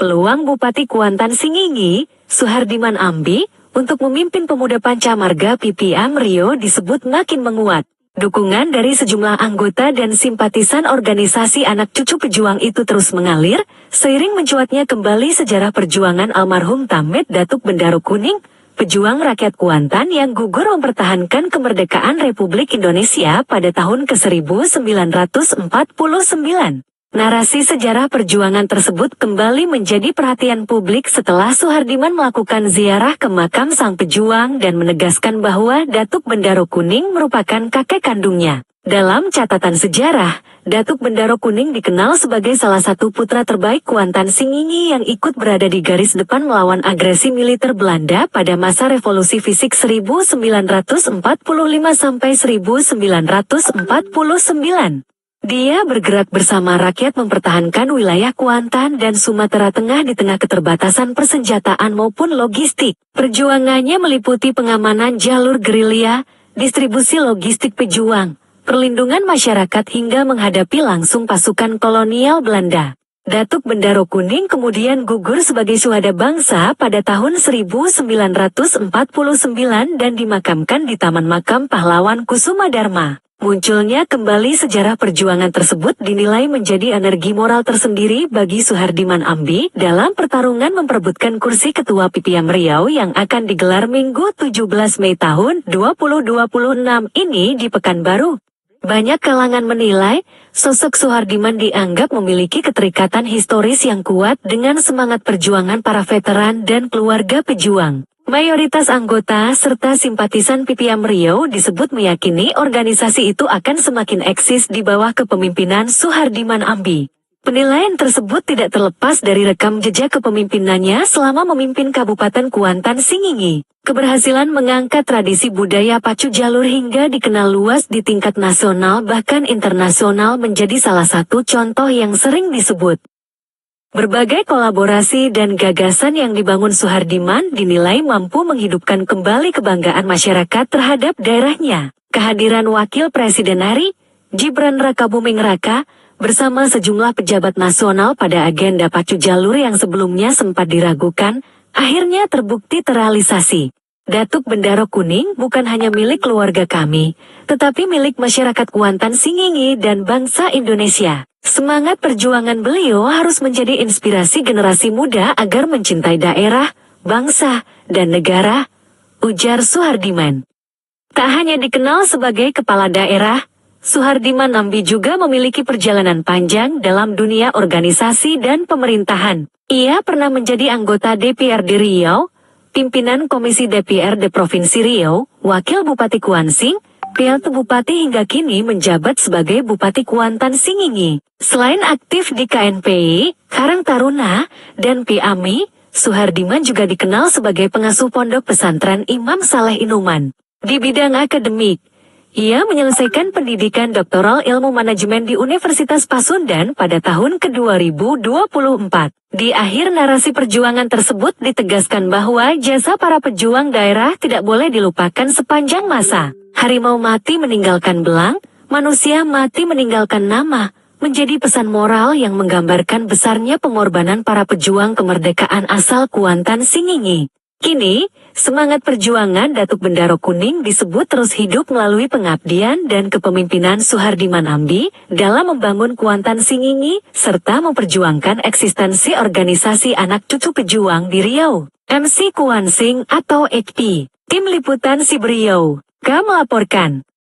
Peluang Bupati Kuantan Singingi, Suhardiman Ambi, untuk memimpin pemuda Pancamarga PPM Riau disebut makin menguat. Dukungan dari sejumlah anggota dan simpatisan organisasi anak cucu pejuang itu terus mengalir, seiring mencuatnya kembali sejarah perjuangan almarhum Tamet Datuk Bendaro Kuning, pejuang rakyat Kuantan yang gugur mempertahankan kemerdekaan Republik Indonesia pada tahun ke-1949. Narasi sejarah perjuangan tersebut kembali menjadi perhatian publik setelah Suhardiman melakukan ziarah ke makam sang pejuang dan menegaskan bahwa Datuk Bendaro Kuning merupakan kakek kandungnya. Dalam catatan sejarah, Datuk Bendaro Kuning dikenal sebagai salah satu putra terbaik Kuantan Singingi yang ikut berada di garis depan melawan agresi militer Belanda pada masa revolusi fisik 1945 sampai 1949. Dia bergerak bersama rakyat mempertahankan wilayah Kuantan dan Sumatera Tengah di tengah keterbatasan persenjataan maupun logistik. Perjuangannya meliputi pengamanan jalur gerilya, distribusi logistik pejuang, perlindungan masyarakat hingga menghadapi langsung pasukan kolonial Belanda. Datuk Bendaro Kuning kemudian gugur sebagai syuhada bangsa pada tahun 1949 dan dimakamkan di Taman Makam Pahlawan Kusuma Dharma. Munculnya kembali sejarah perjuangan tersebut dinilai menjadi energi moral tersendiri bagi Suhardiman Ambi dalam pertarungan memperebutkan kursi Ketua PPM Riau yang akan digelar Minggu 17 Mei tahun 2026 ini di Pekanbaru. Banyak kalangan menilai, sosok Suhardiman dianggap memiliki keterikatan historis yang kuat dengan semangat perjuangan para veteran dan keluarga pejuang. Mayoritas anggota serta simpatisan PPM Riau disebut meyakini organisasi itu akan semakin eksis di bawah kepemimpinan Suhardiman Ambi. Penilaian tersebut tidak terlepas dari rekam jejak kepemimpinannya selama memimpin Kabupaten Kuantan Singingi. Keberhasilan mengangkat tradisi budaya pacu jalur hingga dikenal luas di tingkat nasional bahkan internasional menjadi salah satu contoh yang sering disebut. Berbagai kolaborasi dan gagasan yang dibangun Suhardiman dinilai mampu menghidupkan kembali kebanggaan masyarakat terhadap daerahnya. Kehadiran Wakil Presiden RI, Gibran Rakabuming Raka, bersama sejumlah pejabat nasional pada agenda pacu jalur yang sebelumnya sempat diragukan, akhirnya terbukti terrealisasi. Datuk Bendaro Kuning bukan hanya milik keluarga kami, tetapi milik masyarakat Kuantan Singingi dan bangsa Indonesia. Semangat perjuangan beliau harus menjadi inspirasi generasi muda agar mencintai daerah, bangsa, dan negara, ujar Suhardiman. Tak hanya dikenal sebagai kepala daerah, Suhardiman Ambi juga memiliki perjalanan panjang dalam dunia organisasi dan pemerintahan. Ia pernah menjadi anggota DPRD Riau, pimpinan Komisi DPRD Provinsi Riau, Wakil Bupati Kuansing, PLT Bupati hingga kini menjabat sebagai Bupati Kuantan Singingi. Selain aktif di KNPI, Karang Taruna, dan PAMI, Suhardiman juga dikenal sebagai pengasuh pondok pesantren Imam Saleh Inuman. Di bidang akademik, ia menyelesaikan pendidikan doktoral ilmu manajemen di Universitas Pasundan pada tahun ke-2024. Di akhir narasi perjuangan tersebut ditegaskan bahwa jasa para pejuang daerah tidak boleh dilupakan sepanjang masa. Harimau mati meninggalkan belang, manusia mati meninggalkan nama, menjadi pesan moral yang menggambarkan besarnya pengorbanan para pejuang kemerdekaan asal Kuantan Singingi. Kini, semangat perjuangan Datuk Bendaro Kuning disebut terus hidup melalui pengabdian dan kepemimpinan Suhardiman Ambi dalam membangun Kuantan Singingi serta memperjuangkan eksistensi organisasi anak cucu pejuang di Riau. MC Kuansing atau EKPI, Tim Liputan Sibriau, melaporkan.